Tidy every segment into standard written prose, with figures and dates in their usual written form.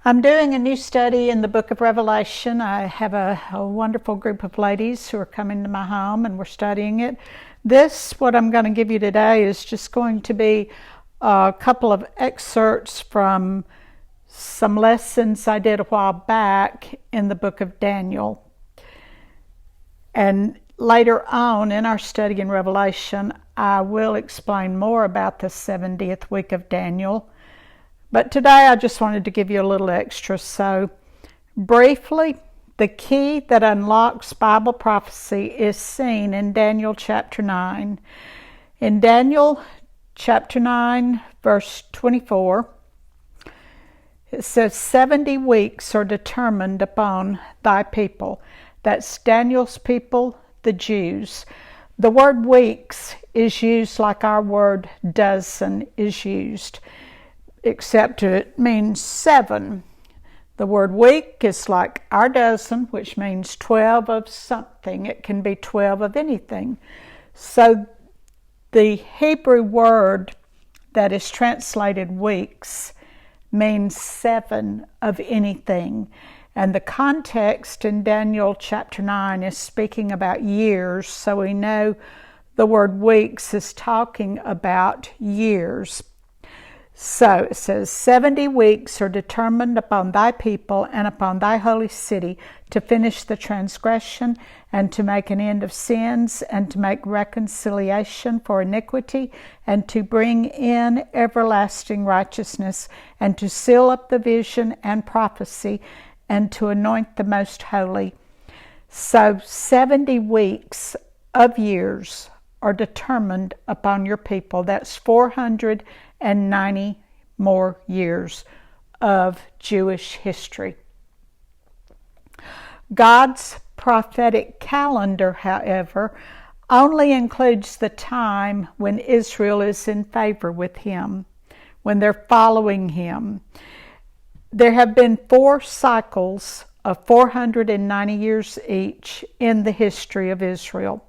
I'm doing a new study in the book of Revelation. I have a wonderful group of ladies who are coming to my home and we're studying it. What I'm going to give you today is just going to be a couple of excerpts from some lessons I did a while back in the book of Daniel. And later on in our study in Revelation, I will explain more about the 70th week of Daniel. But today I just wanted to give you a little extra. So briefly, the key that unlocks Bible prophecy is seen in Daniel chapter 9. In Daniel chapter 9, verse 24, it says, 70 weeks are determined upon thy people. That's Daniel's people, the Jews. The word weeks is used like our word dozen is used, except it means 7. The word week is like our dozen, which means 12 of something. It can be 12 of anything. So the Hebrew word that is translated weeks means 7 of anything. And the context in Daniel chapter 9 is speaking about years, so we know the word weeks is talking about years. So it says, 70 weeks are determined upon thy people and upon thy holy city to finish the transgression and to make an end of sins and to make reconciliation for iniquity and to bring in everlasting righteousness and to seal up the vision and prophecy and to anoint the most holy. So 70 weeks of years are determined upon your people. That's 490 more years of Jewish history. God's prophetic calendar, however, only includes the time when Israel is in favor with him, when they're following him. There have been 4 cycles of 490 years each in the history of Israel.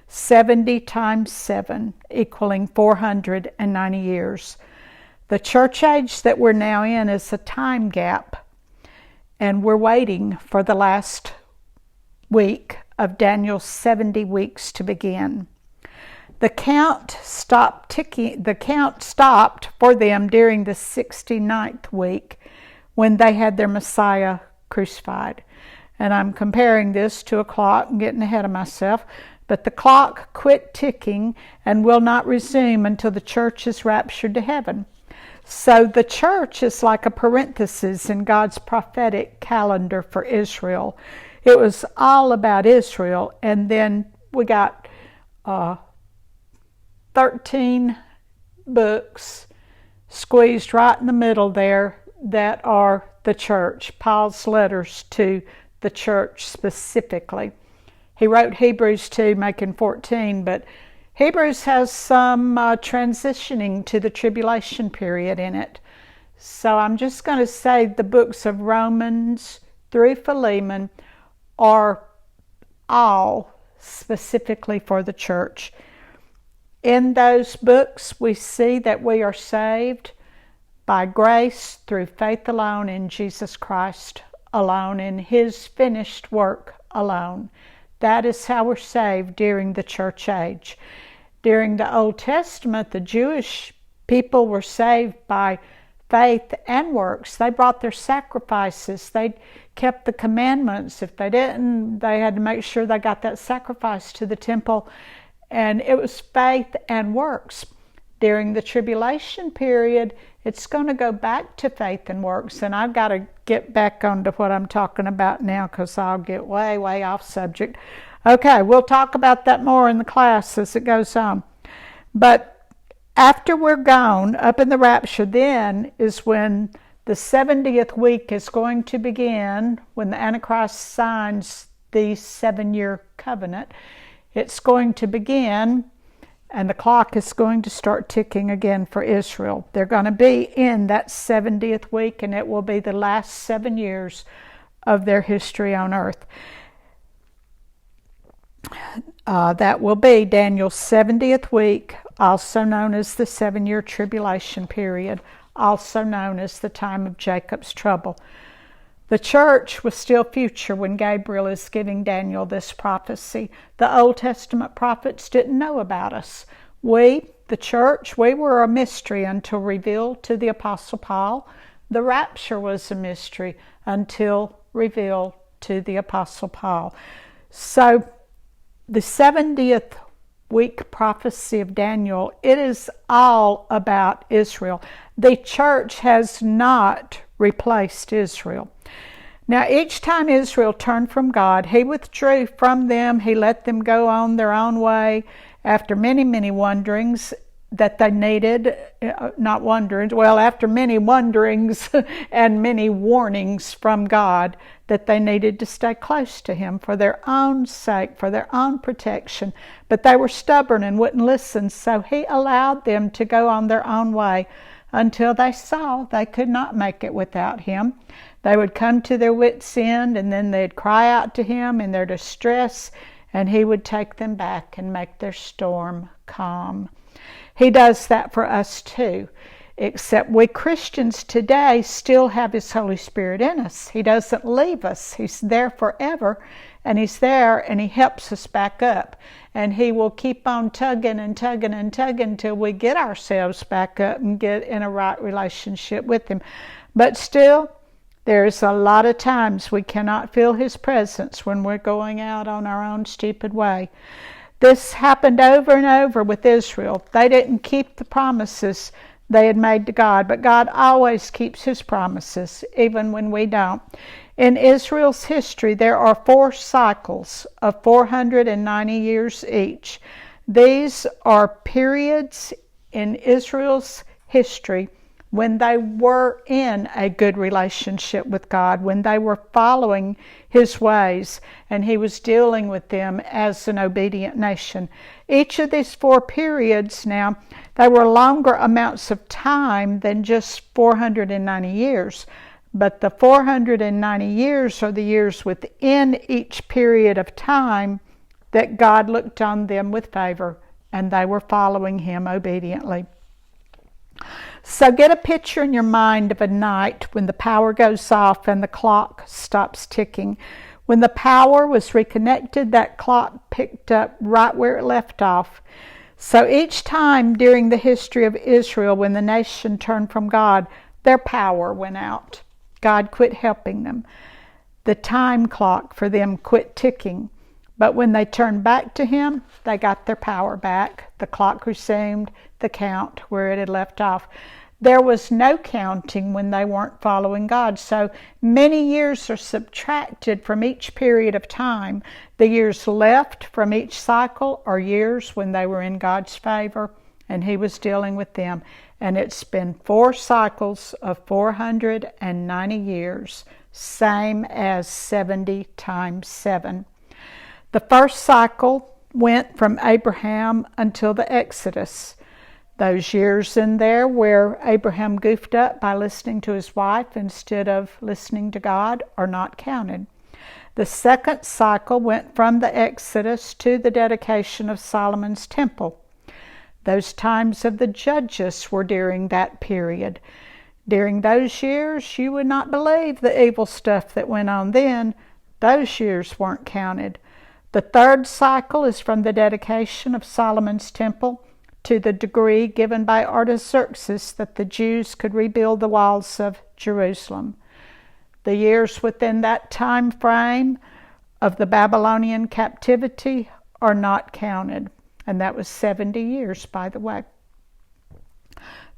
70 times 7 equaling 490 years. The church age that we're now in is a time gap, and we're waiting for the last week of Daniel's 70 weeks to begin. The count stopped for them during the 69th week when they had their Messiah crucified. And I'm comparing this to a clock and getting ahead of myself. But the clock quit ticking and will not resume until the church is raptured to heaven. So the church is like a parenthesis in God's prophetic calendar for Israel. It was all about Israel, and then we got 13 books squeezed right in the middle there that are the church, Paul's letters to the church specifically. He wrote Hebrews 2, making 14, but Hebrews has some transitioning to the tribulation period in it. So I'm just going to say the books of Romans through Philemon are all specifically for the church. In those books, we see that we are saved by grace through faith alone in Jesus Christ alone, in his finished work alone. That is how we're saved during the church age. During the Old Testament, the Jewish people were saved by faith and works. They brought their sacrifices. They kept the commandments. If they didn't, they had to make sure they got that sacrifice to the temple. And it was faith and works. During the tribulation period, it's going to go back to faith and works. And I've got to get back onto what I'm talking about now because I'll get way, way off subject. Okay, we'll talk about that more in the class as it goes on. But after we're gone, up in the rapture, then is when the 70th week is going to begin, when the Antichrist signs the 7-year covenant. It's going to begin, and the clock is going to start ticking again for Israel. They're going to be in that 70th week, and it will be the last 7 years of their history on earth. That will be Daniel's 70th week, also known as the 7-year tribulation period, also known as the time of Jacob's trouble. The church was still future when Gabriel is giving Daniel this prophecy. The Old Testament prophets didn't know about us. We, the church, we were a mystery until revealed to the Apostle Paul. The rapture was a mystery until revealed to the Apostle Paul. So the 70th week prophecy of Daniel, it is all about Israel. The church has not replaced Israel. Now, each time Israel turned from God, he withdrew from them. He let them go on their own way after many, many wanderings that they needed, after many wanderings and many warnings from God that they needed to stay close to him for their own sake, for their own protection. But they were stubborn and wouldn't listen, so he allowed them to go on their own way until they saw they could not make it without him. They would come to their wits' end, and then they'd cry out to him in their distress, and he would take them back and make their storm calm. He does that for us too, except we Christians today still have his Holy Spirit in us. He doesn't leave us. He's there forever, and he's there, and he helps us back up. And he will keep on tugging and tugging and tugging until we get ourselves back up and get in a right relationship with him. But still, there's a lot of times we cannot feel his presence when we're going out on our own stupid way. This happened over and over with Israel. They didn't keep the promises they had made to God, but God always keeps his promises, even when we don't. In Israel's history, there are 4 cycles of 490 years each. These are periods in Israel's history when they were in a good relationship with God, when they were following his ways, and he was dealing with them as an obedient nation. Each of these 4 periods now, they were longer amounts of time than just 490 years. But the 490 years are the years within each period of time that God looked on them with favor, and they were following him obediently. So get a picture in your mind of a night when the power goes off and the clock stops ticking. When the power was reconnected, that clock picked up right where it left off. So each time during the history of Israel, when the nation turned from God, their power went out. God quit helping them. The time clock for them quit ticking. But when they turned back to him, they got their power back. The clock resumed the count where it had left off. There was no counting when they weren't following God. So many years are subtracted from each period of time. The years left from each cycle are years when they were in God's favor and he was dealing with them. And it's been 4 cycles of 490 years, same as 70 times 7. The first cycle went from Abraham until the Exodus. Those years in there where Abraham goofed up by listening to his wife instead of listening to God are not counted. The second cycle went from the Exodus to the dedication of Solomon's temple. Those times of the judges were during that period. During those years, you would not believe the evil stuff that went on then. Those years weren't counted. The third cycle is from the dedication of Solomon's temple to the decree given by Artaxerxes that the Jews could rebuild the walls of Jerusalem. The years within that time frame of the Babylonian captivity are not counted, and that was 70 years, by the way.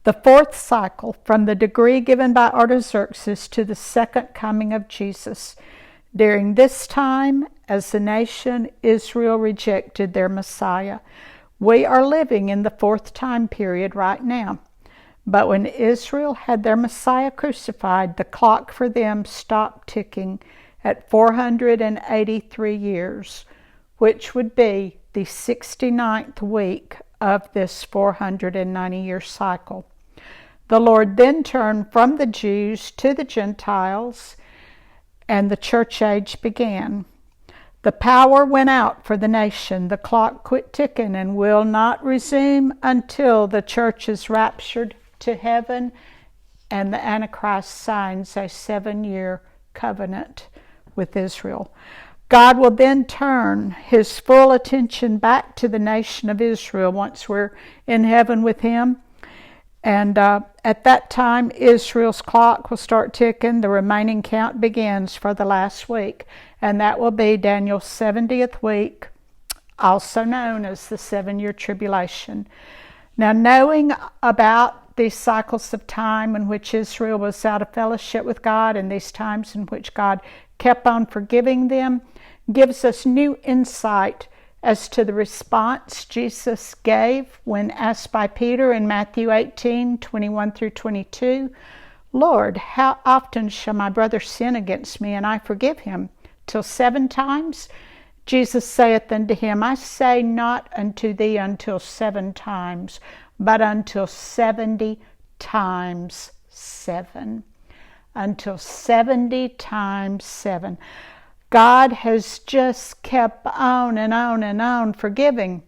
The fourth cycle, from the decree given by Artaxerxes to the second coming of Jesus. During this time, as a nation, Israel rejected their Messiah. We are living in the fourth time period right now. But when Israel had their Messiah crucified, the clock for them stopped ticking at 483 years, which would be the 69th week of this 490-year cycle. The Lord then turned from the Jews to the Gentiles, and the church age began. The power went out for the nation. The clock quit ticking and will not resume until the church is raptured to heaven and the Antichrist signs a 7-year covenant with Israel. God will then turn his full attention back to the nation of Israel once we're in heaven with him. And at that time, Israel's clock will start ticking. The remaining count begins for the last week. And that will be Daniel's 70th week, also known as the 7-year tribulation. Now, knowing about these cycles of time in which Israel was out of fellowship with God and these times in which God kept on forgiving them gives us new insight as to the response Jesus gave when asked by Peter in Matthew 18:21 through 22, Lord, how often shall my brother sin against me and I forgive him? Till 7 times? Jesus saith unto him, I say not unto thee until 7 times, but until 70 times 7. Until 70 times 7. God has just kept on and on and on forgiving.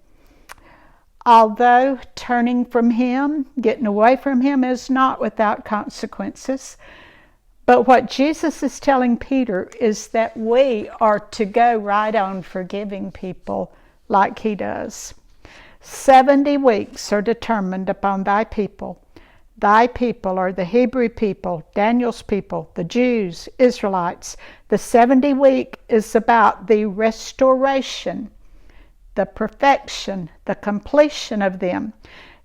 Although turning from him, getting away from him is not without consequences. But what Jesus is telling Peter is that we are to go right on forgiving people like he does. 70 weeks are determined upon thy people. Thy people are the Hebrew people, Daniel's people, the Jews, Israelites. The 70 week is about the restoration, the perfection, the completion of them.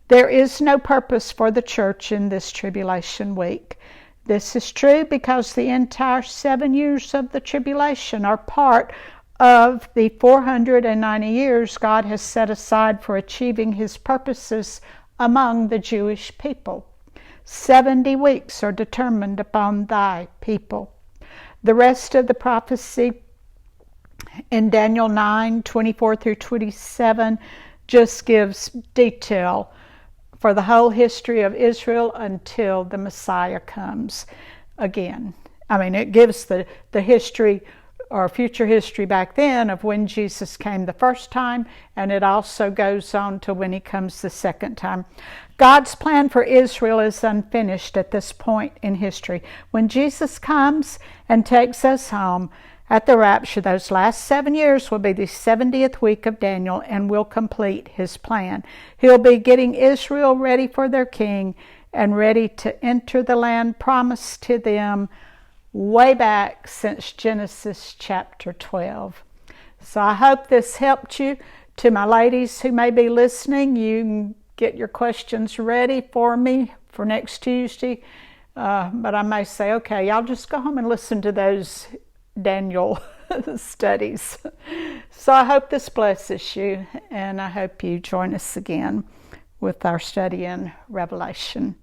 There is no purpose for the church in this tribulation week. This is true because the entire 7 years of the tribulation are part of the 490 years God has set aside for achieving his purposes among the Jewish people. 70 weeks are determined upon thy people. The rest of the prophecy in Daniel 9:24 through 27 just gives detail for the whole history of Israel until the Messiah comes again. I mean, it gives the history or future history back then of when Jesus came the first time, and it also goes on to when he comes the second time. God's plan for Israel is unfinished at this point in history. When Jesus comes and takes us home at the rapture, those last 7 years will be the 70th week of Daniel and will complete his plan. He'll be getting Israel ready for their king and ready to enter the land promised to them way back since Genesis chapter 12. So I hope this helped you. To my ladies who may be listening, you can get your questions ready for me for next Tuesday. But I may say, okay, y'all just go home and listen to those Daniel studies. So I hope this blesses you, and I hope you join us again with our study in Revelation.